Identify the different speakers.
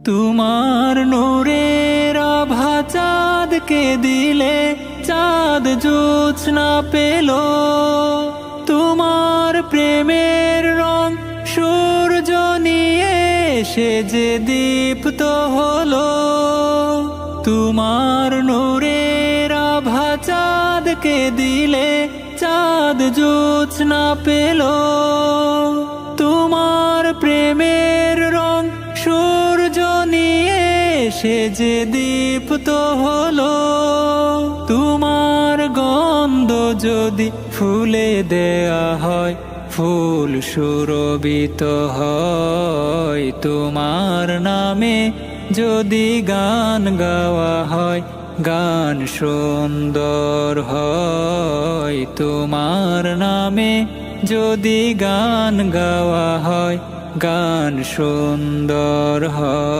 Speaker 1: তোমার নূরের আভা চাঁদকে দিলে চাঁদ জোছনা পেল, তোমার প্রেমের রং সূর্য নিয়ে সে যে দীপ্ত হলো। তোমার নূরের আভা চাঁদকে দিলে চাঁদ জোছনা পেল, তোমার প্রেমের রং সূর্য নিয়ে সে যে দীপ্ত হলো। তোমার গন্ধ যদি ফুলে দেয়া হয় ফুল সুরভিত হয়, তোমার নামে যদি গান গাওয়া হয় গান সুন্দর হয়, তোমার নামে যদি গান গাওয়া হয় গান সুন্দর হয়।